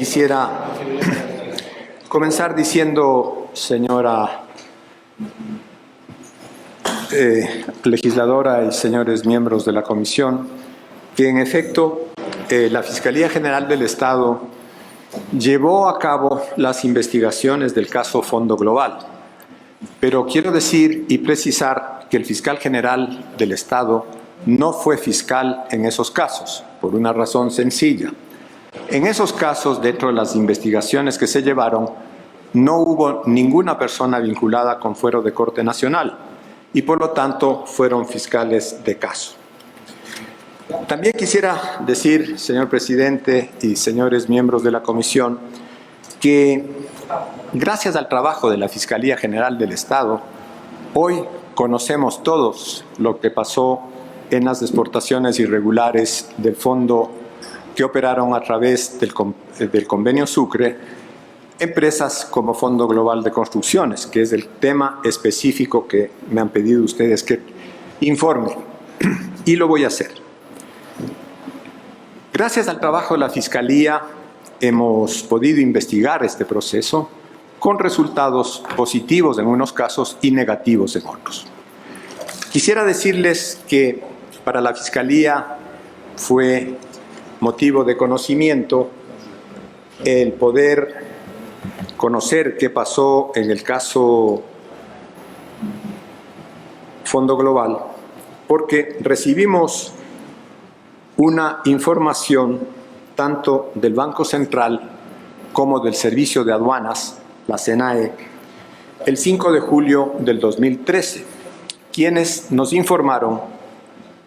quisiera comenzar diciendo, señora legisladora y señores miembros de la comisión, que en efecto la Fiscalía General del Estado llevó a cabo las investigaciones del caso Fondo Global. Pero quiero decir y precisar que el fiscal general del Estado no fue fiscal en esos casos, por una razón sencilla. En esos casos, dentro de las investigaciones que se llevaron, no hubo ninguna persona vinculada con fuero de Corte Nacional y, por lo tanto, fueron fiscales de caso. También quisiera decir, señor presidente y señores miembros de la comisión, que gracias al trabajo de la Fiscalía General del Estado, hoy conocemos todos lo que pasó en las exportaciones irregulares del fondo que operaron a través del convenio Sucre, empresas como Fondo Global de Construcciones, que es el tema específico que me han pedido ustedes que informe, y lo voy a hacer. Gracias al trabajo de la Fiscalía hemos podido investigar este proceso con resultados positivos en unos casos y negativos en otros. Quisiera decirles que para la Fiscalía fue motivo de conocimiento el poder conocer qué pasó en el caso Fondo Global, porque recibimos una información tanto del Banco Central como del Servicio de Aduanas, la SENAE, el 5 de julio del 2013, quienes nos informaron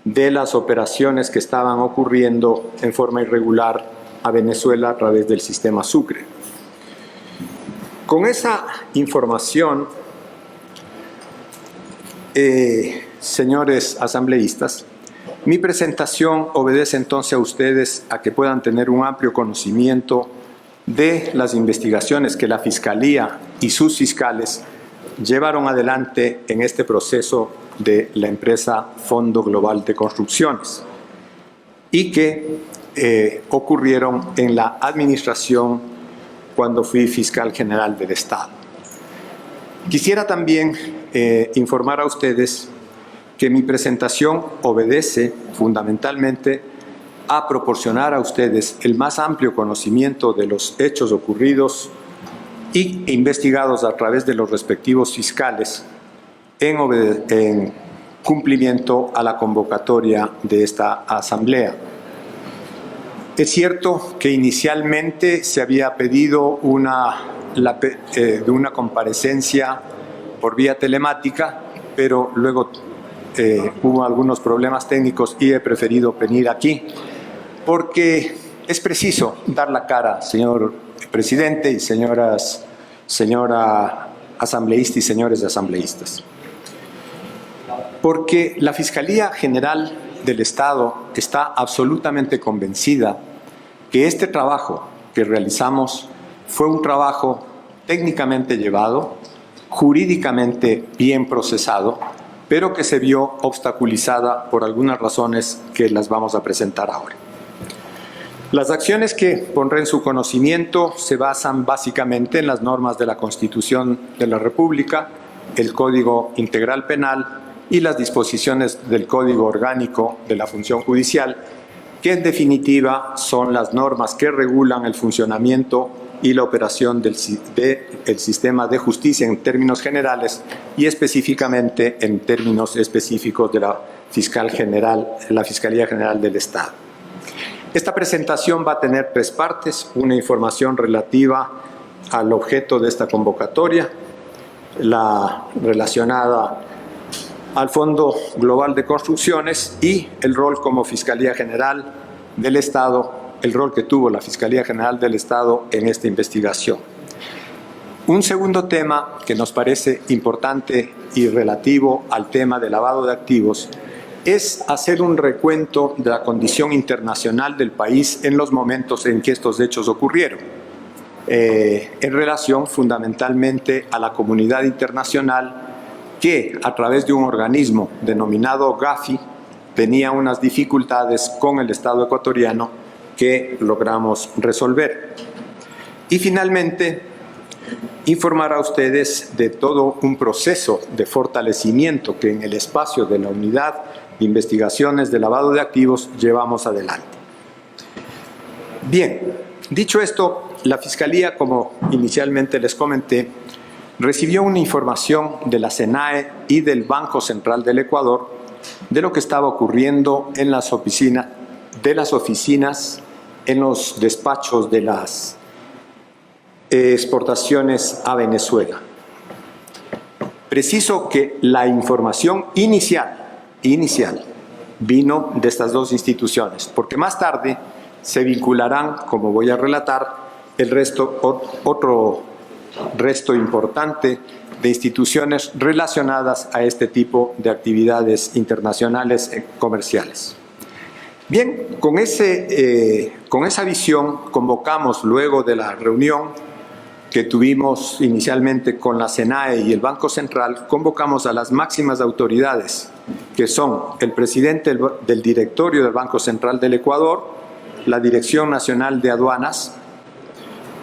de las operaciones que estaban ocurriendo en forma irregular a Venezuela a través del sistema Sucre. Con esa información, señores asambleístas, mi presentación obedece entonces a ustedes a que puedan tener un amplio conocimiento de las investigaciones que la Fiscalía y sus fiscales llevaron adelante en este proceso de la empresa Fondo Global de Construcciones y que ocurrieron en la administración cuando fui fiscal general del Estado. Quisiera también informar a ustedes que mi presentación obedece fundamentalmente a proporcionar a ustedes el más amplio conocimiento de los hechos ocurridos e investigados a través de los respectivos fiscales en cumplimiento a la convocatoria de esta asamblea. Es cierto que inicialmente se había pedido una comparecencia por vía telemática, pero luego hubo algunos problemas técnicos y he preferido venir aquí porque es preciso dar la cara, señor presidente y señora asambleísta y señores asambleístas. Porque la Fiscalía General del Estado está absolutamente convencida que este trabajo que realizamos fue un trabajo técnicamente llevado, jurídicamente bien procesado, pero que se vio obstaculizada por algunas razones que las vamos a presentar ahora. Las acciones que pondré en su conocimiento se basan básicamente en las normas de la Constitución de la República, el Código Integral Penal y las disposiciones del Código Orgánico de la Función Judicial, que en definitiva son las normas que regulan el funcionamiento y la operación del sistema de justicia en términos generales y específicamente en términos específicos de la Fiscalía General del Estado. Esta presentación va a tener tres partes: una información relativa al objeto de esta convocatoria, la relacionada al Fondo Global de Construcciones y el rol como Fiscalía General del Estado, el rol que tuvo la Fiscalía General del Estado en esta investigación. Un segundo tema que nos parece importante y relativo al tema de lavado de activos es hacer un recuento de la condición internacional del país en los momentos en que estos hechos ocurrieron, en relación fundamentalmente a la comunidad internacional que, a través de un organismo denominado GAFI, tenía unas dificultades con el Estado ecuatoriano que logramos resolver. Y finalmente, informar a ustedes de todo un proceso de fortalecimiento que en el espacio de la Unidad de Investigaciones de Lavado de Activos llevamos adelante. Bien, dicho esto, la Fiscalía, como inicialmente les comenté, recibió una información de la SENAE y del Banco Central del Ecuador de lo que estaba ocurriendo en las oficinas, en los despachos de las exportaciones a Venezuela. Preciso que la información inicial vino de estas dos instituciones, porque más tarde se vincularán, como voy a relatar, otro resto importante de instituciones relacionadas a este tipo de actividades internacionales comerciales. Bien, con esa visión convocamos luego de la reunión que tuvimos inicialmente con la SENAE y el Banco Central, convocamos a las máximas autoridades, que son el presidente del directorio del Banco Central del Ecuador, la Dirección Nacional de Aduanas,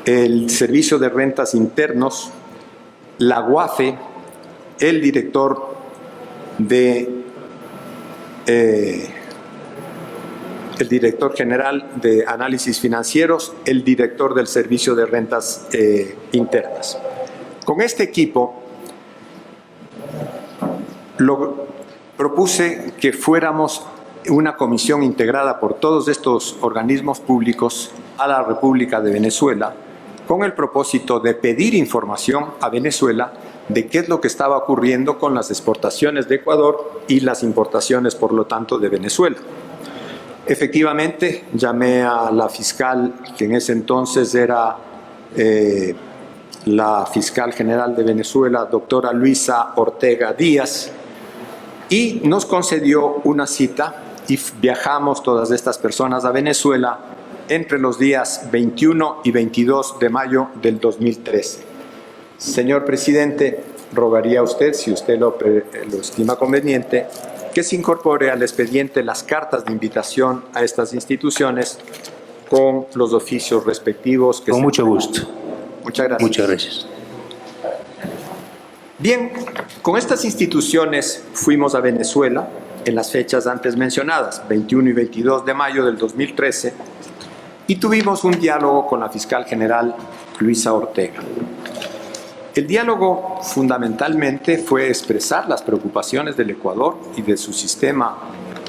el Servicio de Rentas Internos, la UAFE, el director el director general de análisis financieros, el director del Servicio de Rentas Internas. Con este equipo propuse que fuéramos una comisión integrada por todos estos organismos públicos a la República de Venezuela, con el propósito de pedir información a Venezuela de qué es lo que estaba ocurriendo con las exportaciones de Ecuador y las importaciones, por lo tanto, de Venezuela. Efectivamente, llamé a la fiscal, que en ese entonces era la fiscal general de Venezuela, doctora Luisa Ortega Díaz, y nos concedió una cita y viajamos todas estas personas a Venezuela entre los días 21 y 22 de mayo del 2013. Señor presidente, rogaría a usted, si usted lo estima conveniente, que se incorpore al expediente las cartas de invitación a estas instituciones con los oficios respectivos. Con mucho gusto. Muchas gracias. Muchas gracias. Bien, con estas instituciones fuimos a Venezuela en las fechas antes mencionadas, 21 y 22 de mayo del 2013, y tuvimos un diálogo con la fiscal general Luisa Ortega. El diálogo fundamentalmente fue expresar las preocupaciones del Ecuador y de su sistema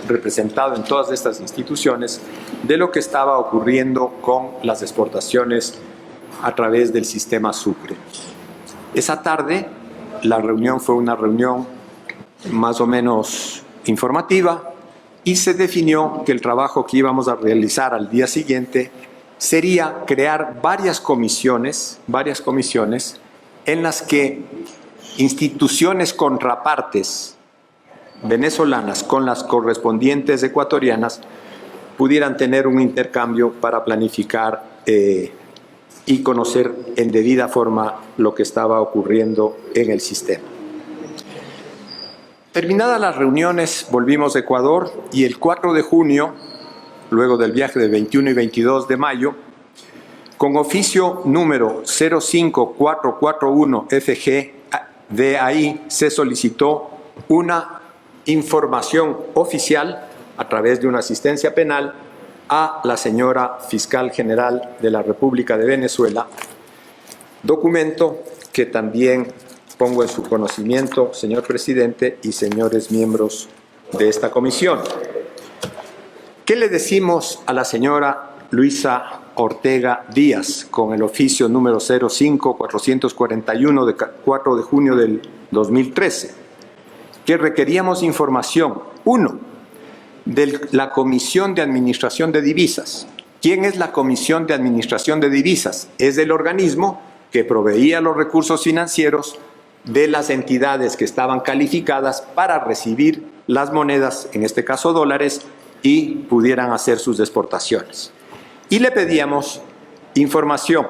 representado en todas estas instituciones de lo que estaba ocurriendo con las exportaciones a través del sistema Sucre. Esa tarde la reunión fue una reunión más o menos informativa y se definió que el trabajo que íbamos a realizar al día siguiente sería crear varias comisiones en las que instituciones contrapartes venezolanas con las correspondientes ecuatorianas pudieran tener un intercambio para planificar y conocer en debida forma lo que estaba ocurriendo en el sistema. Terminadas las reuniones, volvimos a Ecuador y el 4 de junio, luego del viaje de 21 y 22 de mayo, con oficio número 05441-FG de ahí se solicitó una información oficial a través de una asistencia penal a la señora Fiscal General de la República de Venezuela, documento que también pongo en su conocimiento, señor presidente y señores miembros de esta comisión. ¿Qué le decimos a la señora Luisa Ortega Díaz con el oficio número 05441 de 4 de junio del 2013? Que requeríamos información, uno, de la Comisión de Administración de Divisas. ¿Quién es la Comisión de Administración de Divisas? Es el organismo que proveía los recursos financieros de las entidades que estaban calificadas para recibir las monedas, en este caso dólares, y pudieran hacer sus exportaciones. Y le pedíamos información,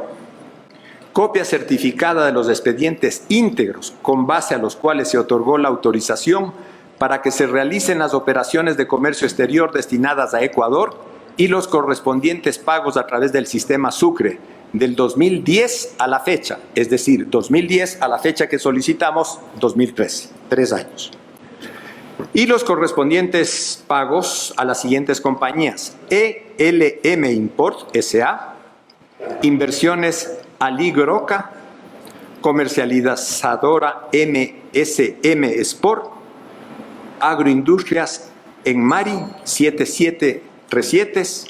copia certificada de los expedientes íntegros con base a los cuales se otorgó la autorización para que se realicen las operaciones de comercio exterior destinadas a Ecuador y los correspondientes pagos a través del sistema Sucre, del 2010 a la fecha, es decir, 2010 a la fecha que solicitamos, 2013, 3 años. Y los correspondientes pagos a las siguientes compañías: ELM Import S.A., Inversiones Aligroca, Comercializadora MSM Sport, Agroindustrias Enmari 77 Recietes,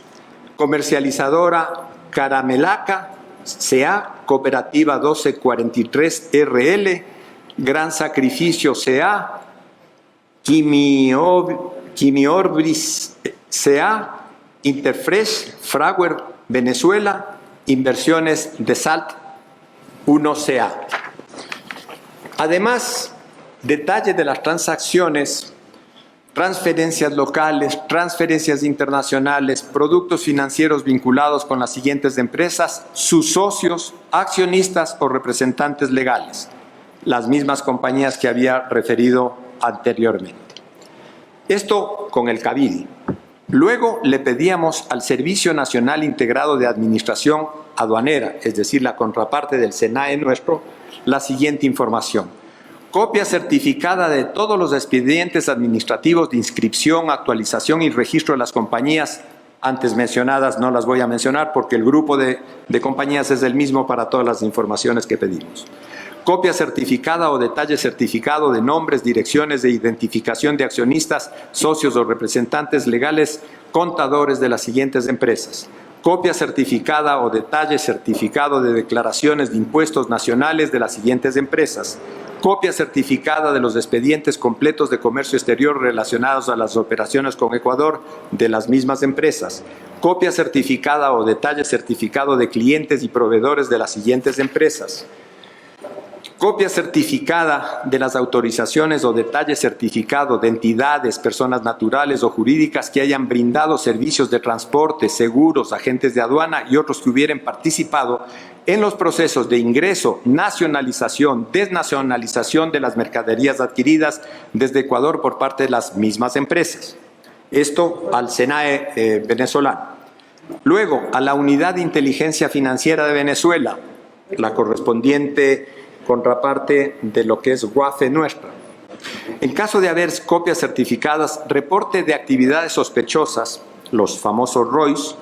Comercializadora Caramelaca C.A., Cooperativa 1243 RL, Gran Sacrificio C.A., Quimiorbris C.A., Interfresh, Fragüer Venezuela, Inversiones de Salt 1 C.A. Además, detalle de las transacciones: transferencias locales, transferencias internacionales, productos financieros vinculados con las siguientes empresas, sus socios, accionistas o representantes legales, las mismas compañías que había referido anteriormente. Esto con el CABIDI. Luego le pedíamos al Servicio Nacional Integrado de Administración Aduanera, es decir, la contraparte del SENAE nuestro, la siguiente información: copia certificada de todos los expedientes administrativos de inscripción, actualización y registro de las compañías antes mencionadas. No las voy a mencionar porque el grupo de compañías es el mismo para todas las informaciones que pedimos. Copia certificada o detalle certificado de nombres, direcciones de identificación de accionistas, socios o representantes legales, contadores de las siguientes empresas. Copia certificada o detalle certificado de declaraciones de impuestos nacionales de las siguientes empresas. Copia certificada de los expedientes completos de comercio exterior relacionados a las operaciones con Ecuador de las mismas empresas. Copia certificada o detalle certificado de clientes y proveedores de las siguientes empresas. Copia certificada de las autorizaciones o detalle certificado de entidades, personas naturales o jurídicas que hayan brindado servicios de transporte, seguros, agentes de aduana y otros que hubieran participado en los procesos de ingreso, nacionalización, desnacionalización de las mercaderías adquiridas desde Ecuador por parte de las mismas empresas. Esto al SENAE venezolano. Luego, a la Unidad de Inteligencia Financiera de Venezuela, la correspondiente contraparte de lo que es WAFE nuestra. En caso de haber copias certificadas, reporte de actividades sospechosas, los famosos ROIs,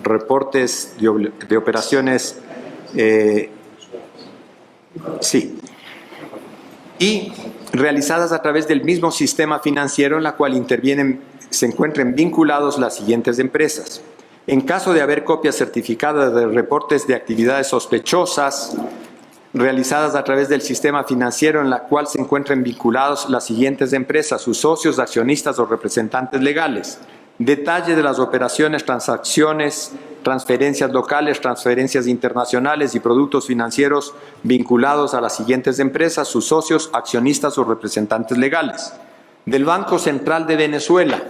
reportes de operaciones, y realizadas a través del mismo sistema financiero en la cual se encuentren vinculados las siguientes empresas. En caso de haber copias certificadas de reportes de actividades sospechosas, realizadas a través del sistema financiero en la cual se encuentren vinculados las siguientes empresas, sus socios, accionistas o representantes legales. Detalle de las operaciones, transacciones, transferencias locales, transferencias internacionales y productos financieros vinculados a las siguientes empresas, sus socios, accionistas o representantes legales. Del Banco Central de Venezuela.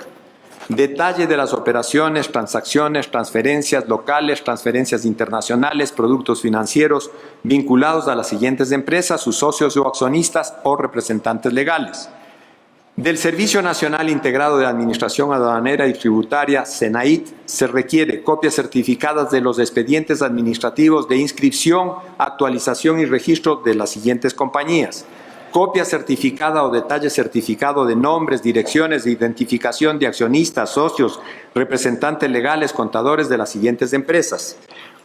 Detalle de las operaciones, transacciones, transferencias locales, transferencias internacionales, productos financieros vinculados a las siguientes empresas, sus socios o accionistas o representantes legales. Del Servicio Nacional Integrado de Administración Aduanera y Tributaria, SENAIT, se requiere copias certificadas de los expedientes administrativos de inscripción, actualización y registro de las siguientes compañías. Copia certificada o detalle certificado de nombres, direcciones de identificación de accionistas, socios, representantes legales, contadores de las siguientes empresas.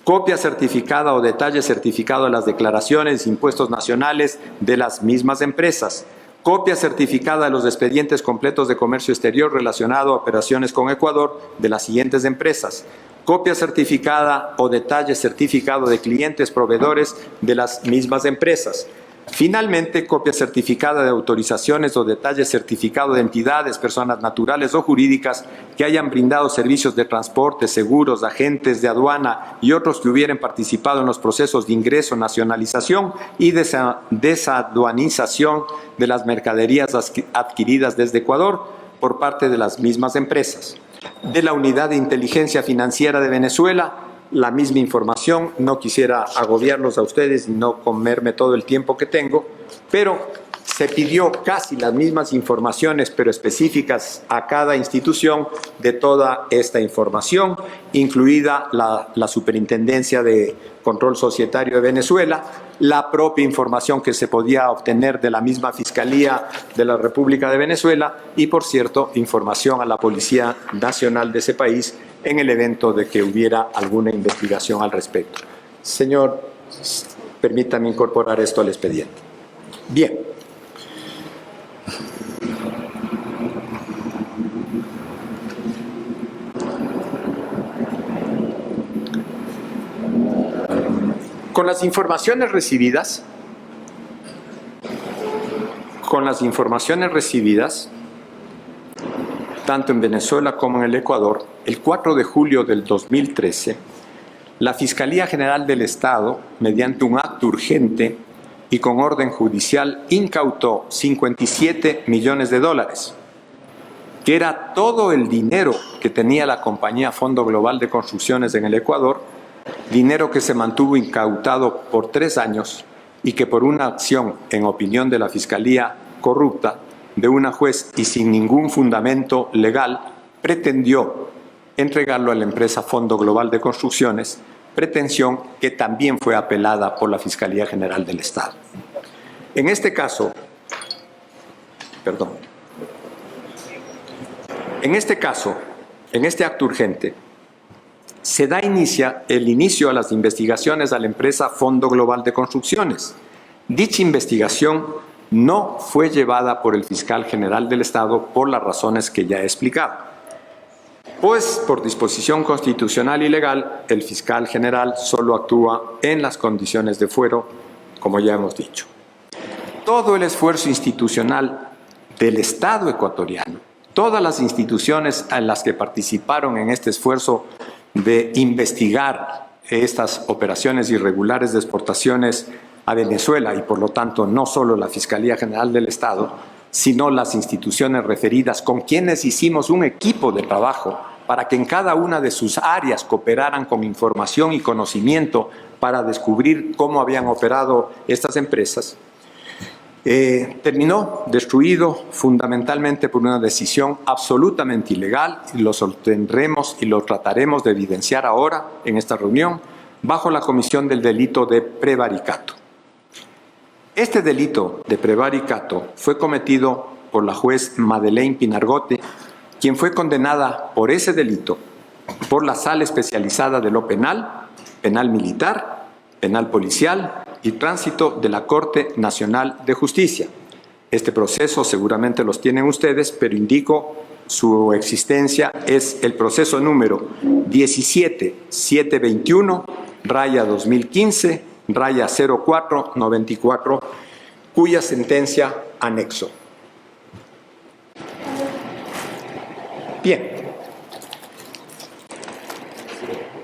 Copia certificada o detalle certificado de las declaraciones de impuestos nacionales de las mismas empresas. Copia certificada de los expedientes completos de comercio exterior relacionado a operaciones con Ecuador de las siguientes empresas. Copia certificada o detalle certificado de clientes, proveedores de las mismas empresas. Finalmente, copia certificada de autorizaciones o detalle certificado de entidades, personas naturales o jurídicas que hayan brindado servicios de transporte, seguros, agentes de aduana y otros que hubieran participado en los procesos de ingreso, nacionalización y desaduanización de las mercaderías adquiridas desde Ecuador por parte de las mismas empresas. De la Unidad de Inteligencia Financiera de Venezuela, la misma información. No quisiera agobiarlos a ustedes y no comerme todo el tiempo que tengo, pero se pidió casi las mismas informaciones, pero específicas a cada institución de toda esta información, incluida la Superintendencia de Control Societario de Venezuela, la propia información que se podía obtener de la misma Fiscalía de la República de Venezuela y, por cierto, información a la Policía Nacional de ese país en el evento de que hubiera alguna investigación al respecto. Señor, permítame incorporar esto al expediente. Bien. Con las informaciones recibidas, tanto en Venezuela como en el Ecuador, el 4 de julio del 2013, la Fiscalía General del Estado, mediante un acto urgente y con orden judicial, incautó 57 millones de dólares, que era todo el dinero que tenía la compañía Fondo Global de Construcciones en el Ecuador, dinero que se mantuvo incautado por 3 años y que por una acción, en opinión de la Fiscalía corrupta, de una juez y sin ningún fundamento legal, pretendió entregarlo a la empresa Fondo Global de Construcciones, pretensión que también fue apelada por la Fiscalía General del Estado. En este caso, en este acto urgente, se da el inicio a las investigaciones a la empresa Fondo Global de Construcciones. Dicha investigación no fue llevada por el fiscal general del Estado por las razones que ya he explicado. Pues, por disposición constitucional y legal, el fiscal general solo actúa en las condiciones de fuero, como ya hemos dicho. Todo el esfuerzo institucional del Estado ecuatoriano, todas las instituciones en las que participaron en este esfuerzo de investigar estas operaciones irregulares de exportaciones a Venezuela y, por lo tanto, no solo la Fiscalía General del Estado, sino las instituciones referidas con quienes hicimos un equipo de trabajo para que en cada una de sus áreas cooperaran con información y conocimiento para descubrir cómo habían operado estas empresas, terminó destruido fundamentalmente por una decisión absolutamente ilegal, y lo sostendremos y lo trataremos de evidenciar ahora en esta reunión, bajo la comisión del delito de prevaricato. Este delito de prevaricato fue cometido por la juez Madeleine Pinargote, quien fue condenada por ese delito por la Sala Especializada de lo Penal, Penal Militar, Penal Policial y Tránsito de la Corte Nacional de Justicia. Este proceso seguramente los tienen ustedes, pero indico su existencia. Es el proceso número 17715-2015-0494, cuya sentencia anexo. Bien.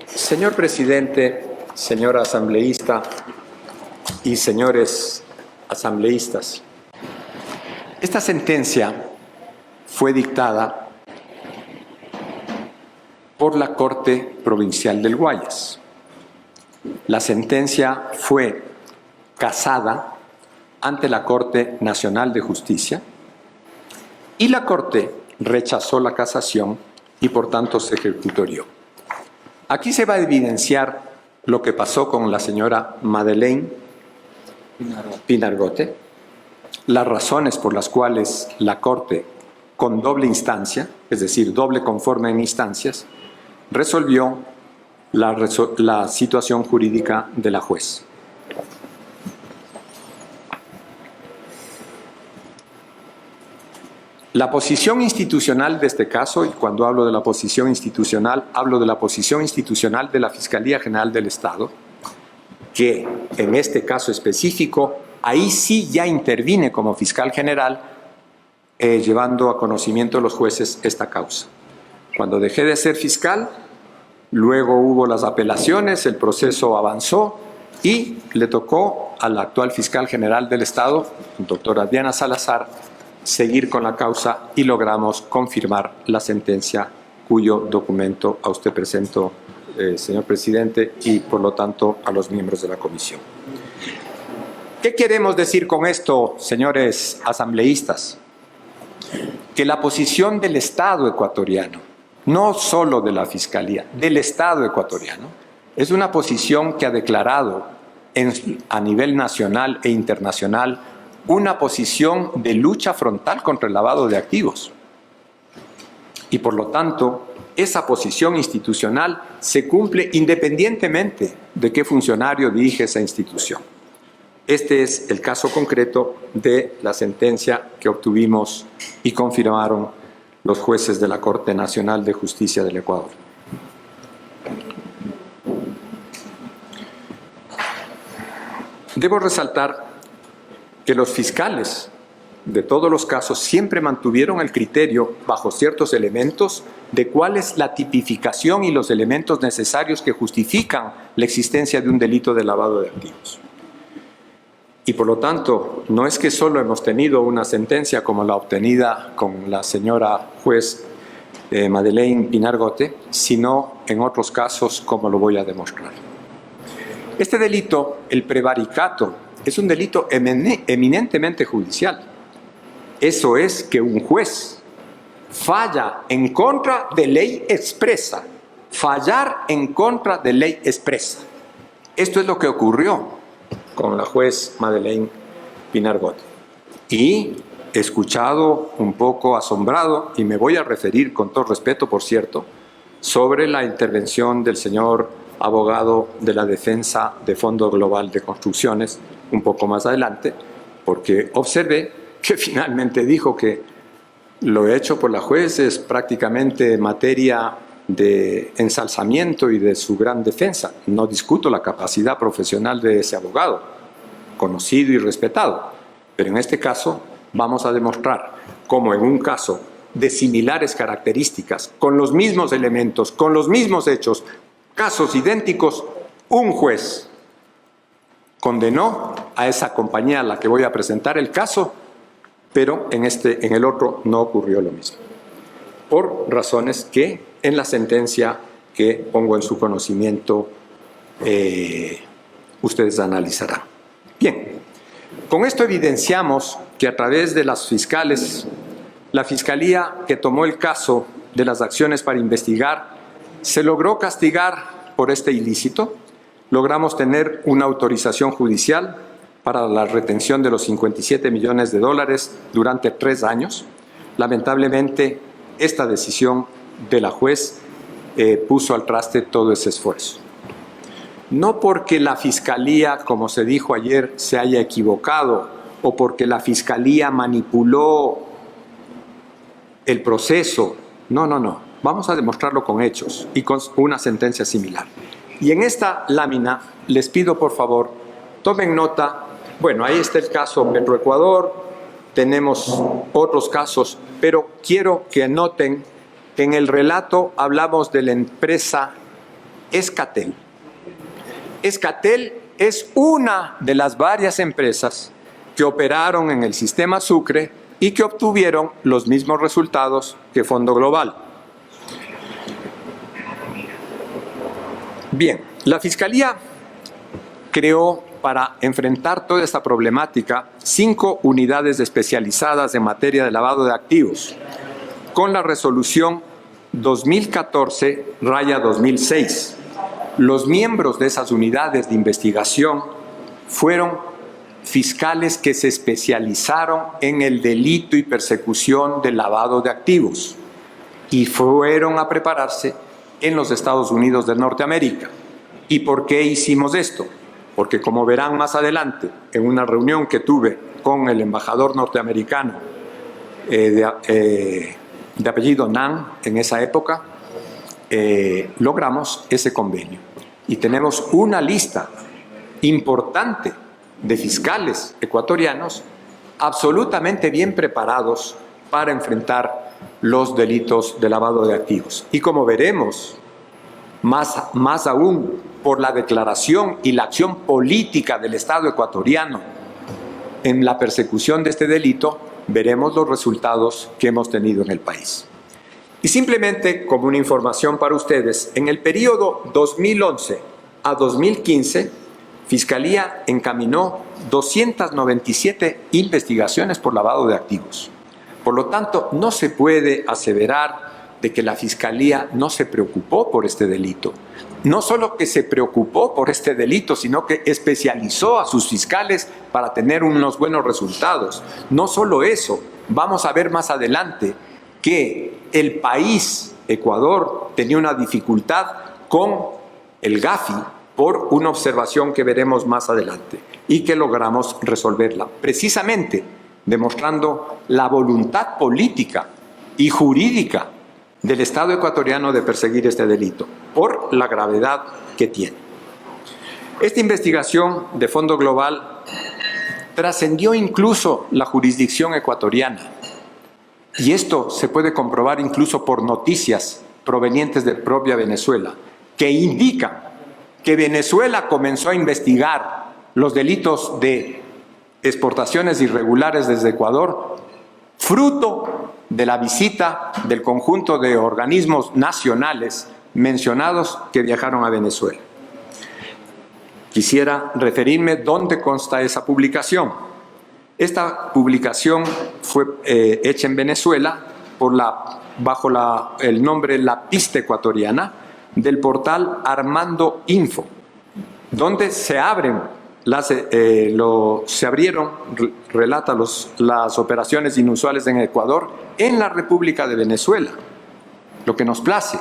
Señor presidente, señora asambleísta y señores asambleístas, esta sentencia fue dictada por la Corte Provincial del Guayas. La sentencia fue casada ante la Corte Nacional de Justicia y la Corte rechazó la casación y por tanto se ejecutorió. Aquí se va a evidenciar lo que pasó con la señora Madeleine Pinargote, las razones por las cuales la Corte, con doble instancia, es decir, doble conforme en instancias, resolvió la situación jurídica de la juez. La posición institucional de este caso, y cuando hablo de la posición institucional, hablo de la posición institucional de la Fiscalía General del Estado, que en este caso específico, ahí sí ya intervine como fiscal general, llevando a conocimiento de los jueces esta causa. Cuando dejé de ser fiscal, luego hubo las apelaciones, el proceso avanzó y le tocó a la actual fiscal general del Estado, doctora Diana Salazar, seguir con la causa y logramos confirmar la sentencia cuyo documento a usted presento, señor presidente, y por lo tanto a los miembros de la comisión. ¿Qué queremos decir con esto, señores asambleístas? Que la posición del Estado ecuatoriano, no solo de la Fiscalía, del Estado ecuatoriano, es una posición que ha declarado a nivel nacional e internacional una posición de lucha frontal contra el lavado de activos. Y por lo tanto, esa posición institucional se cumple independientemente de qué funcionario dirige esa institución. Este es el caso concreto de la sentencia que obtuvimos y confirmaron los jueces de la Corte Nacional de Justicia del Ecuador. Debo resaltar que los fiscales de todos los casos siempre mantuvieron el criterio, bajo ciertos elementos, de cuál es la tipificación y los elementos necesarios que justifican la existencia de un delito de lavado de activos. Y por lo tanto, no es que solo hemos tenido una sentencia como la obtenida con la señora juez Madeleine Pinar-Gote, sino en otros casos, como lo voy a demostrar. Este delito, el prevaricato, es un delito eminentemente judicial. Eso es que un juez falla en contra de ley expresa. Fallar en contra de ley expresa. Esto es lo que ocurrió con la juez Madeleine Pinar-Gote. Y he escuchado un poco asombrado, y me voy a referir con todo respeto, por cierto, sobre la intervención del señor abogado de la defensa de Fondo Global de Construcciones, un poco más adelante, porque observé que finalmente dijo que lo hecho por la juez es prácticamente materia de ensalzamiento y de su gran defensa. No discuto la capacidad profesional de ese abogado, conocido y respetado, pero en este caso vamos a demostrar cómo en un caso de similares características, con los mismos elementos, con los mismos hechos, casos idénticos, un juez condenó a esa compañía a la que voy a presentar el caso, pero en el otro no ocurrió lo mismo, por razones que en la sentencia que pongo en su conocimiento ustedes analizarán. Bien, con esto evidenciamos que a través de las fiscales, la Fiscalía que tomó el caso de las acciones para investigar, se logró castigar por este ilícito. Logramos tener una autorización judicial para la retención de los 57 millones de dólares durante 3 años. Lamentablemente, esta decisión de la juez puso al traste todo ese esfuerzo. No porque la Fiscalía, como se dijo ayer, se haya equivocado o porque la Fiscalía manipuló el proceso. No, no, no. Vamos a demostrarlo con hechos y con una sentencia similar. Y en esta lámina les pido, por favor, tomen nota. Bueno, ahí está el caso Petroecuador, tenemos otros casos, pero quiero que noten que en el relato hablamos de la empresa Escatel. Escatel es una de las varias empresas que operaron en el sistema Sucre y que obtuvieron los mismos resultados que Fondo Global. Bien, la Fiscalía creó para enfrentar toda esta problemática 5 unidades especializadas en materia de lavado de activos, con la resolución 2014-2006. Los miembros de esas unidades de investigación fueron fiscales que se especializaron en el delito y persecución del lavado de activos y fueron a prepararse en los Estados Unidos de Norteamérica. ¿Y por qué hicimos esto? Porque, como verán más adelante, en una reunión que tuve con el embajador norteamericano de apellido Nan en esa época, logramos ese convenio. Y tenemos una lista importante de fiscales ecuatorianos absolutamente bien preparados para enfrentar los delitos de lavado de activos. Y como veremos, más aún por la declaración y la acción política del Estado ecuatoriano en la persecución de este delito, veremos los resultados que hemos tenido en el país. Y simplemente como una información para ustedes, en el periodo 2011 a 2015 Fiscalía encaminó 297 investigaciones por lavado de activos. Por lo tanto, no se puede aseverar de que la Fiscalía no se preocupó por este delito. No solo que se preocupó por este delito, sino que especializó a sus fiscales para tener unos buenos resultados. No solo eso, vamos a ver más adelante que el país, Ecuador, tenía una dificultad con el Gafi por una observación que veremos más adelante y que logramos resolverla, precisamente demostrando la voluntad política y jurídica del Estado ecuatoriano de perseguir este delito, por la gravedad que tiene. Esta investigación de fondo global trascendió incluso la jurisdicción ecuatoriana, y esto se puede comprobar incluso por noticias provenientes de propia Venezuela, que indican que Venezuela comenzó a investigar los delitos de exportaciones irregulares desde Ecuador, fruto de la visita del conjunto de organismos nacionales mencionados que viajaron a Venezuela. Quisiera referirme dónde consta esa publicación. Esta publicación fue hecha en Venezuela bajo el nombre La Pista Ecuatoriana del portal Armando Info, donde se abrieron, relata las operaciones inusuales en Ecuador en la República de Venezuela. Lo que nos place,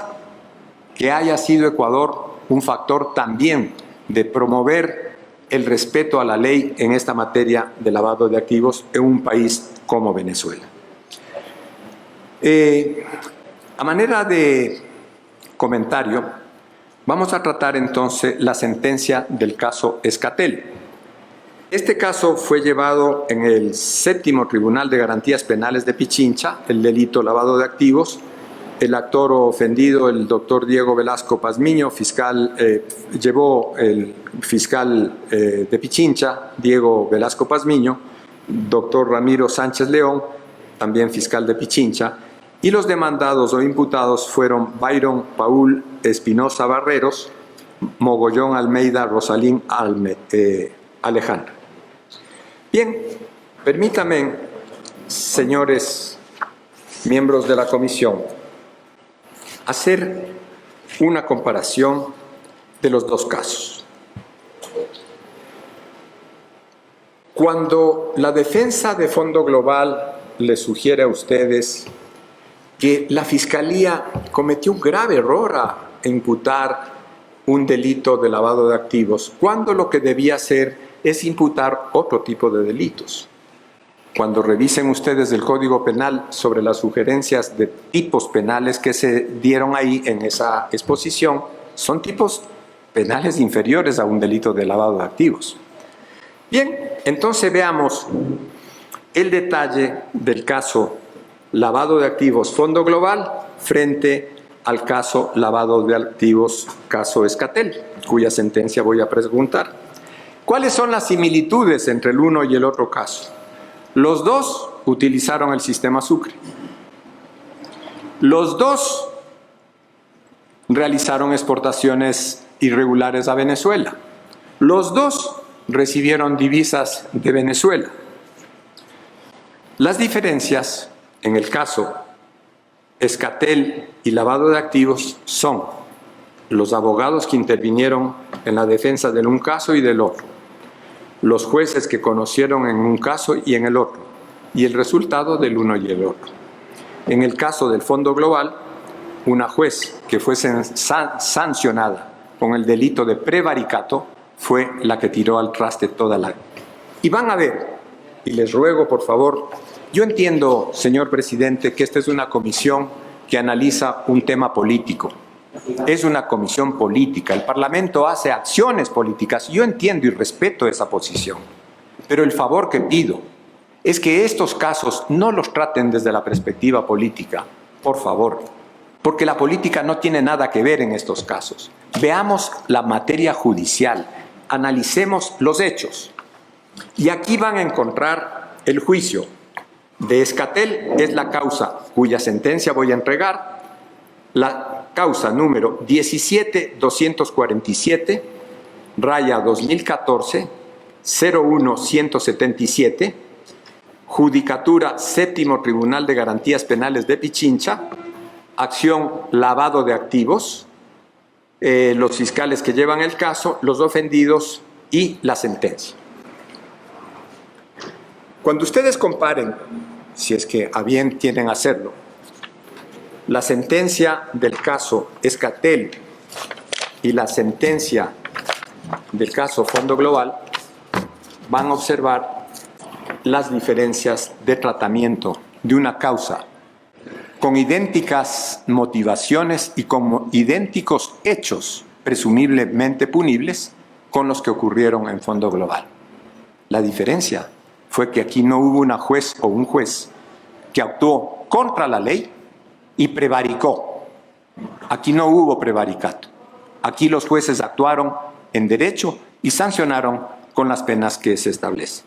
que haya sido Ecuador un factor también de promover el respeto a la ley en esta materia de lavado de activos en un país como Venezuela. A manera de comentario, vamos a tratar entonces la sentencia del caso Escatel. Este caso fue llevado en el 7º Tribunal de Garantías Penales de Pichincha, el delito lavado de activos. El actor ofendido, el doctor Diego Velasco Pazmiño, llevó el fiscal de Pichincha, Diego Velasco Pazmiño, doctor Ramiro Sánchez León, también fiscal de Pichincha, y los demandados o imputados fueron Byron Paul Espinosa Barreros, Mogollón Almeida Rosalín Alejandra. Bien, permítanme, señores miembros de la comisión, hacer una comparación de los dos casos. Cuando la defensa de fondo global les sugiere a ustedes que la Fiscalía cometió un grave error a imputar un delito de lavado de activos, cuando lo que debía hacer es imputar otro tipo de delitos. Cuando revisen ustedes el Código Penal sobre las sugerencias de tipos penales que se dieron ahí en esa exposición, son tipos penales inferiores a un delito de lavado de activos. Bien, entonces veamos el detalle del caso lavado de activos fondo global frente al caso lavado de activos caso Escatel, cuya sentencia voy a preguntar. ¿Cuáles son las similitudes entre el uno y el otro caso? Los dos utilizaron el sistema Sucre. Los dos realizaron exportaciones irregulares a Venezuela. Los dos recibieron divisas de Venezuela. Las diferencias en el caso Escatel y lavado de activos son los abogados que intervinieron en la defensa de un caso y del otro, los jueces que conocieron en un caso y en el otro, y el resultado del uno y el otro. En el caso del Fondo Global, una juez que fue sancionada con el delito de prevaricato fue la que tiró al traste toda la... Y van a ver, y les ruego por favor, yo entiendo, señor presidente, que esta es una comisión que analiza un tema político. Es una comisión política, el Parlamento hace acciones políticas, yo entiendo y respeto esa posición, pero el favor que pido es que estos casos no los traten desde la perspectiva política, por favor, porque la política no tiene nada que ver en estos casos. Veamos la materia judicial, analicemos los hechos, y aquí van a encontrar el juicio de Escatel, es la causa cuya sentencia voy a entregar, la causa número 17247, 2014-01177, Judicatura Séptimo Tribunal de Garantías Penales de Pichincha, acción lavado de activos, los fiscales que llevan el caso, los ofendidos y la sentencia. Cuando ustedes comparen, si es que a bien tienen hacerlo, la sentencia del caso Escatel y la sentencia del caso Fondo Global, van a observar las diferencias de tratamiento de una causa con idénticas motivaciones y con idénticos hechos presumiblemente punibles con los que ocurrieron en Fondo Global. La diferencia fue que aquí no hubo una juez o un juez que actuó contra la ley y prevaricó. Aquí no hubo prevaricato. Aquí los jueces actuaron en derecho y sancionaron con las penas que se establecen.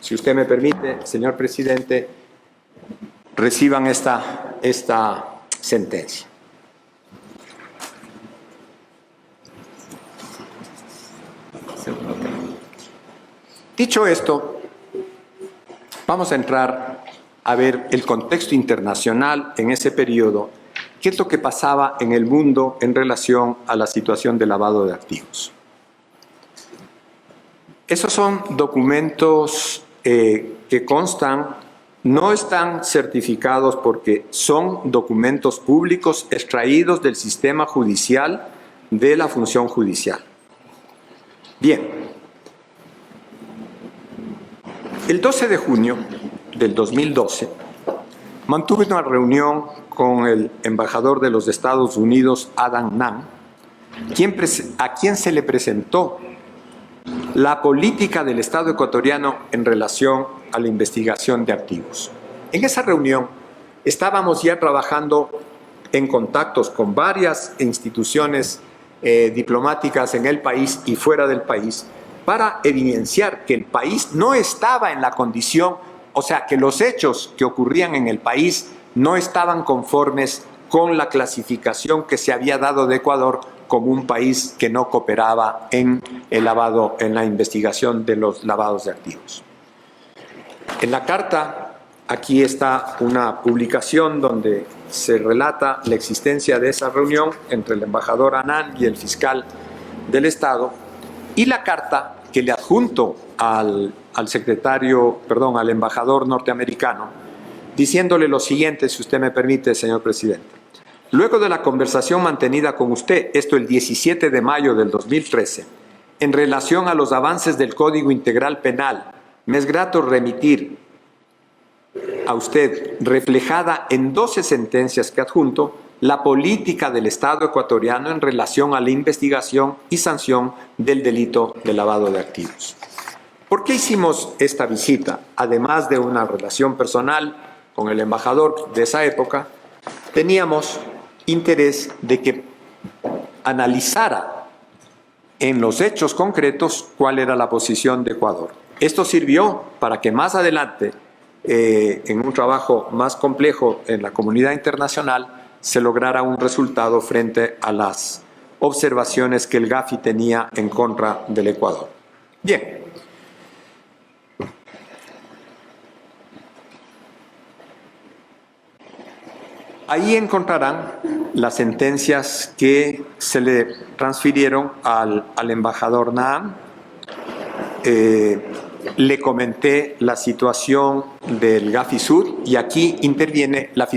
Si usted me permite, señor presidente, reciban esta sentencia. Dicho esto, vamos a entrar a ver el contexto internacional en ese periodo, qué es lo que pasaba en el mundo en relación a la situación de lavado de activos. Esos son documentos que constan, no están certificados porque son documentos públicos extraídos del sistema judicial de la función judicial. Bien. El 12 de junio del 2012 mantuve una reunión con el embajador de los Estados Unidos, Adam Nunn, a quien se le presentó la política del Estado ecuatoriano en relación a la investigación de activos. En esa reunión estábamos ya trabajando en contactos con varias instituciones diplomáticas en el país y fuera del país para evidenciar que el país no estaba en la condición, o sea, que los hechos que ocurrían en el país no estaban conformes con la clasificación que se había dado de Ecuador como un país que no cooperaba en el lavado, en la investigación de los lavados de activos. En la carta, aquí está una publicación donde se relata la existencia de esa reunión entre el embajador Anán y el fiscal del Estado, y la carta que le adjunto al embajador norteamericano, diciéndole lo siguiente, si usted me permite, señor presidente. Luego de la conversación mantenida con usted, esto el 17 de mayo del 2013, en relación a los avances del Código Integral Penal, me es grato remitir a usted, reflejada en 12 sentencias que adjunto, la política del Estado ecuatoriano en relación a la investigación y sanción del delito de lavado de activos. ¿Por qué hicimos esta visita? Además de una relación personal con el embajador de esa época, teníamos interés de que analizara en los hechos concretos cuál era la posición de Ecuador. Esto sirvió para que más adelante, en un trabajo más complejo en la comunidad internacional, se lograra un resultado frente a las observaciones que el GAFI tenía en contra del Ecuador. Bien. Ahí encontrarán las sentencias que se le transfirieron al embajador Naham. Le comenté la situación del GAFI Sur y aquí interviene la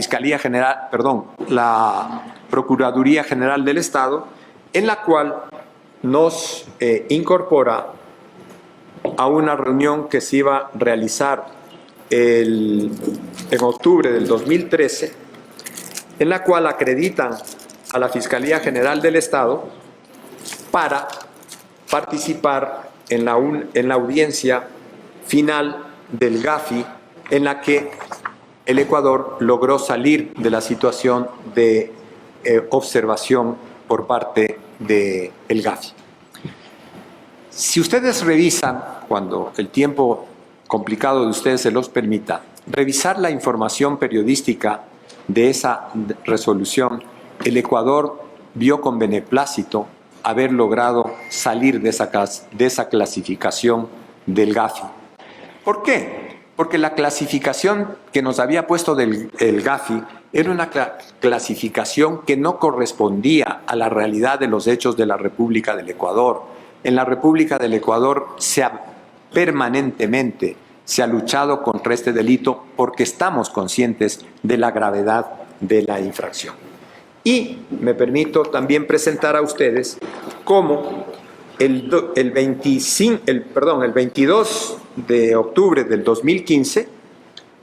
Procuraduría General del Estado, en la cual nos incorpora a una reunión que se iba a realizar en octubre del 2013, en la cual acreditan a la Fiscalía General del Estado para participar en la audiencia final del GAFI, en la que el Ecuador logró salir de la situación de observación por parte del GAFI. Si ustedes revisan, cuando el tiempo complicado de ustedes se los permita, revisar la información periodística de esa resolución, el Ecuador vio con beneplácito haber logrado salir de esa clasificación del Gafi. ¿Por qué? Porque la clasificación que nos había puesto el Gafi era una clasificación que no correspondía a la realidad de los hechos de la República del Ecuador. En la República del Ecuador permanentemente se ha luchado contra este delito porque estamos conscientes de la gravedad de la infracción. Y me permito también presentar a ustedes cómo el 22 de octubre del 2015,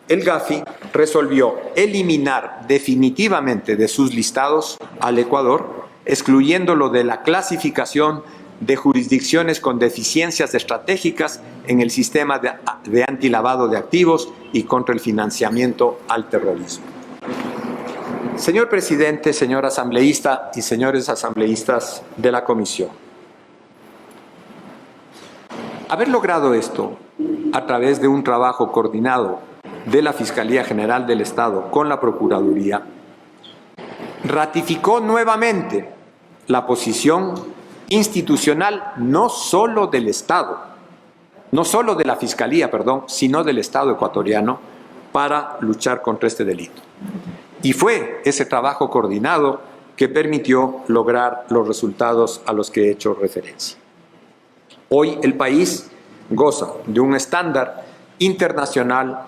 el Gafi resolvió eliminar definitivamente de sus listados al Ecuador, excluyéndolo de la clasificación de jurisdicciones con deficiencias estratégicas en el sistema de antilavado de activos y contra el financiamiento al terrorismo. Señor presidente, señor asambleísta y señores asambleístas de la comisión, haber logrado esto a través de un trabajo coordinado de la Fiscalía General del Estado con la Procuraduría, ratificó nuevamente la posición institucional no solo del Estado, no solo de la Fiscalía, sino del Estado ecuatoriano para luchar contra este delito. Y fue ese trabajo coordinado que permitió lograr los resultados a los que he hecho referencia. Hoy el país goza de un estándar internacional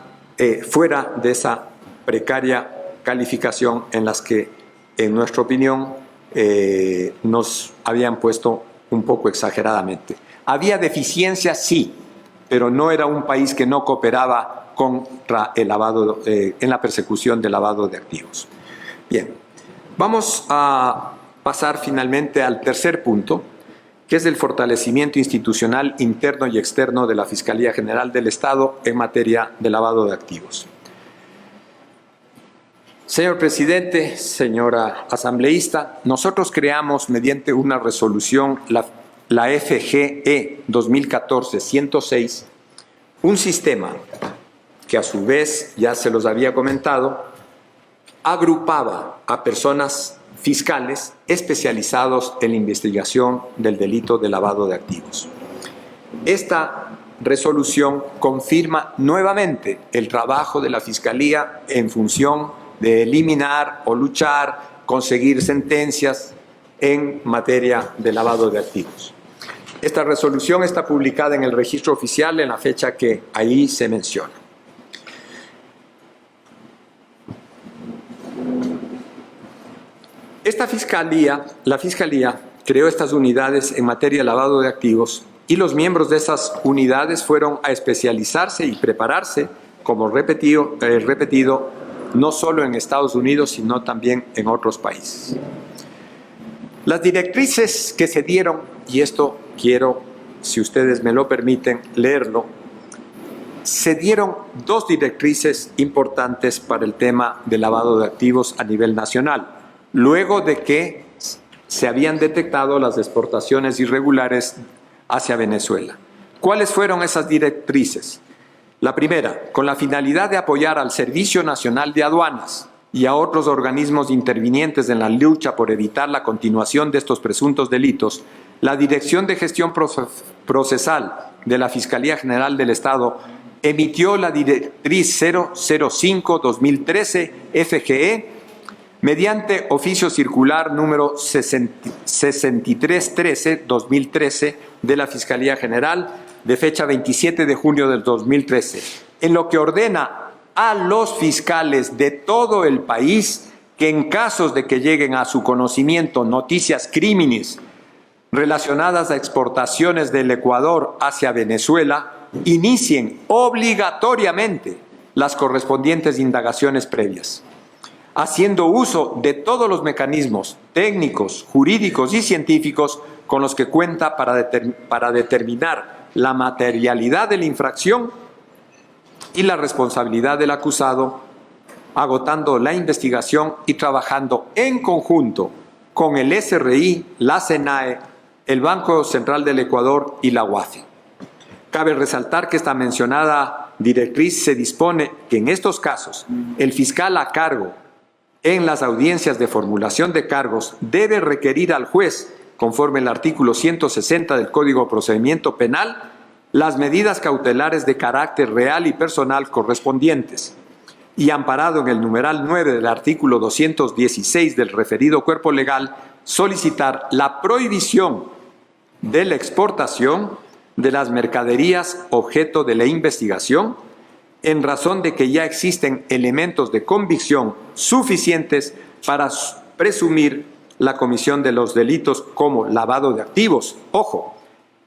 fuera de esa precaria calificación en las que, en nuestra opinión, nos habían puesto un poco exageradamente. Había deficiencias, sí, pero no era un país que no cooperaba contra el lavado, en la persecución del lavado de activos. Bien, vamos a pasar finalmente al tercer punto, que es el fortalecimiento institucional interno y externo de la Fiscalía General del Estado en materia de lavado de activos. Señor presidente, señora asambleísta, nosotros creamos mediante una resolución, la FGE 2014-106, un sistema que a su vez, ya se los había comentado, agrupaba a personas fiscales especializados en la investigación del delito de lavado de activos. Esta resolución confirma nuevamente el trabajo de la Fiscalía en función de eliminar o luchar, conseguir sentencias en materia de lavado de activos. Esta resolución está publicada en el registro oficial en la fecha que ahí se menciona. La Fiscalía creó estas unidades en materia de lavado de activos y los miembros de esas unidades fueron a especializarse y prepararse, como repetido, no solo en Estados Unidos, sino también en otros países. Las directrices que se dieron, y esto quiero, si ustedes me lo permiten, leerlo, se dieron dos directrices importantes para el tema del lavado de activos a nivel nacional, luego de que se habían detectado las exportaciones irregulares hacia Venezuela. ¿Cuáles fueron esas directrices? La primera, con la finalidad de apoyar al Servicio Nacional de Aduanas y a otros organismos intervinientes en la lucha por evitar la continuación de estos presuntos delitos, la Dirección de Gestión Procesal de la Fiscalía General del Estado emitió la Directriz 005-2013 FGE mediante oficio circular número 6313-2013 de la Fiscalía General de fecha 27 de junio del 2013, en lo que ordena a los fiscales de todo el país que en casos de que lleguen a su conocimiento noticias crímenes relacionadas a exportaciones del Ecuador hacia Venezuela, inicien obligatoriamente las correspondientes indagaciones previas, haciendo uso de todos los mecanismos técnicos, jurídicos y científicos con los que cuenta para determinar la materialidad de la infracción y la responsabilidad del acusado, agotando la investigación y trabajando en conjunto con el SRI, la SENAE, el Banco Central del Ecuador y la UAFE. Cabe resaltar que esta mencionada directriz se dispone que en estos casos el fiscal a cargo en las audiencias de formulación de cargos debe requerir al juez conforme al artículo 160 del Código de Procedimiento Penal, las medidas cautelares de carácter real y personal correspondientes, y amparado en el numeral 9 del artículo 216 del referido cuerpo legal, solicitar la prohibición de la exportación de las mercaderías objeto de la investigación, en razón de que ya existen elementos de convicción suficientes para presumir la comisión de los delitos como lavado de activos, ojo,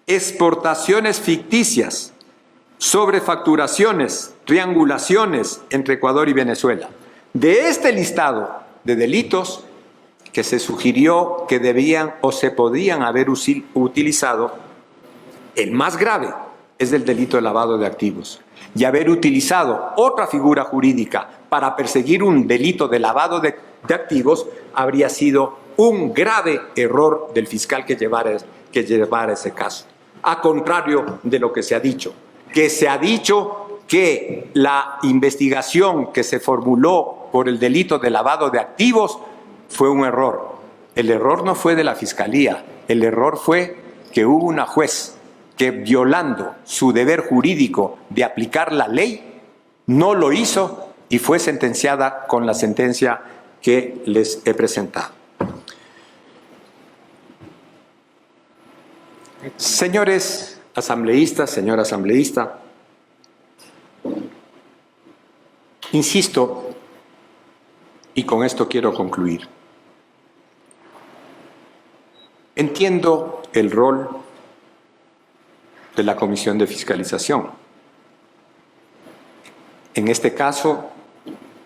exportaciones ficticias, sobrefacturaciones, triangulaciones entre Ecuador y Venezuela. De este listado de delitos que se sugirió que debían o se podían haber utilizado, el más grave es el delito de lavado de activos. Y haber utilizado otra figura jurídica para perseguir un delito de lavado de activos habría sido un grave error del fiscal que llevara ese caso. A contrario de lo que se ha dicho que la investigación que se formuló por el delito de lavado de activos fue un error. El error no fue de la Fiscalía, el error fue que hubo una juez que, violando su deber jurídico de aplicar la ley, no lo hizo y fue sentenciada con la sentencia que les he presentado. Señores asambleístas, señora asambleísta, insisto, y con esto quiero concluir, entiendo el rol de la Comisión de Fiscalización. En este caso,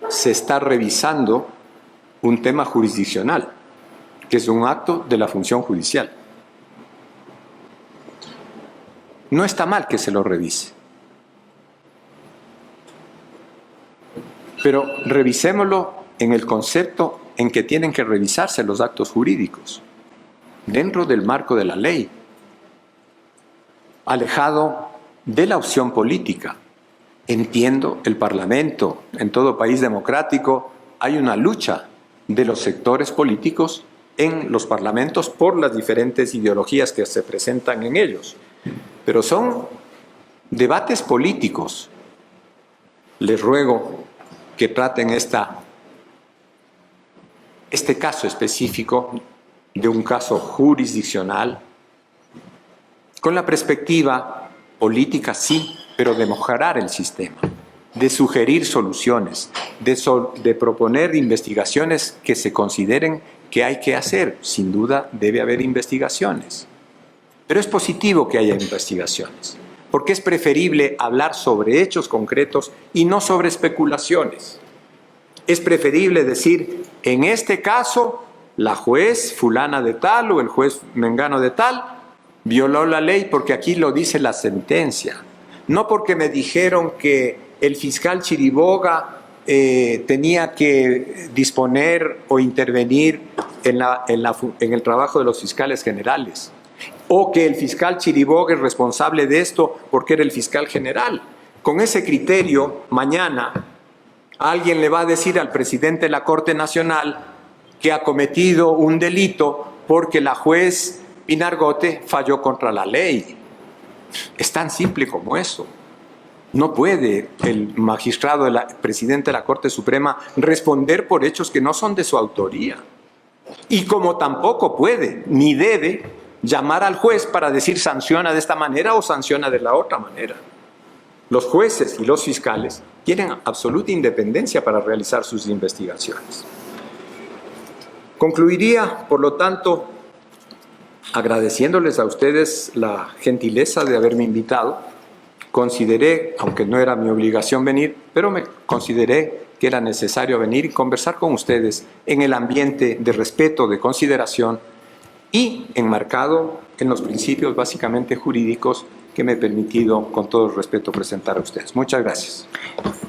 se está revisando un tema jurisdiccional, que es un acto de la función judicial. No está mal que se lo revise, pero revisémoslo en el concepto en que tienen que revisarse los actos jurídicos, dentro del marco de la ley, alejado de la opción política. Entiendo, el Parlamento, en todo país democrático, hay una lucha de los sectores políticos en los parlamentos por las diferentes ideologías que se presentan en ellos. Pero son debates políticos. Les ruego que traten este caso específico de un caso jurisdiccional con la perspectiva política, sí, pero de mejorar el sistema, de sugerir soluciones, de proponer investigaciones que se consideren que hay que hacer. Sin duda debe haber investigaciones. Pero es positivo que haya investigaciones, porque es preferible hablar sobre hechos concretos y no sobre especulaciones. Es preferible decir, en este caso, la juez fulana de tal o el juez mengano de tal violó la ley porque aquí lo dice la sentencia. No porque me dijeron que el fiscal Chiriboga tenía que disponer o intervenir en el trabajo de los fiscales generales. O que el fiscal Chiriboga es responsable de esto porque era el fiscal general. Con ese criterio, mañana alguien le va a decir al presidente de la Corte Nacional que ha cometido un delito porque la juez Pinargote falló contra la ley. Es tan simple como eso. No puede el magistrado, el presidente de la Corte Suprema responder por hechos que no son de su autoría. Y como tampoco puede, ni debe, llamar al juez para decir sanciona de esta manera o sanciona de la otra manera. Los jueces y los fiscales tienen absoluta independencia para realizar sus investigaciones. Concluiría, por lo tanto, agradeciéndoles a ustedes la gentileza de haberme invitado. Consideré, aunque no era mi obligación venir, pero me consideré que era necesario venir y conversar con ustedes en el ambiente de respeto, de consideración y enmarcado en los principios básicamente jurídicos que me he permitido, con todo el respeto, presentar a ustedes. Muchas gracias.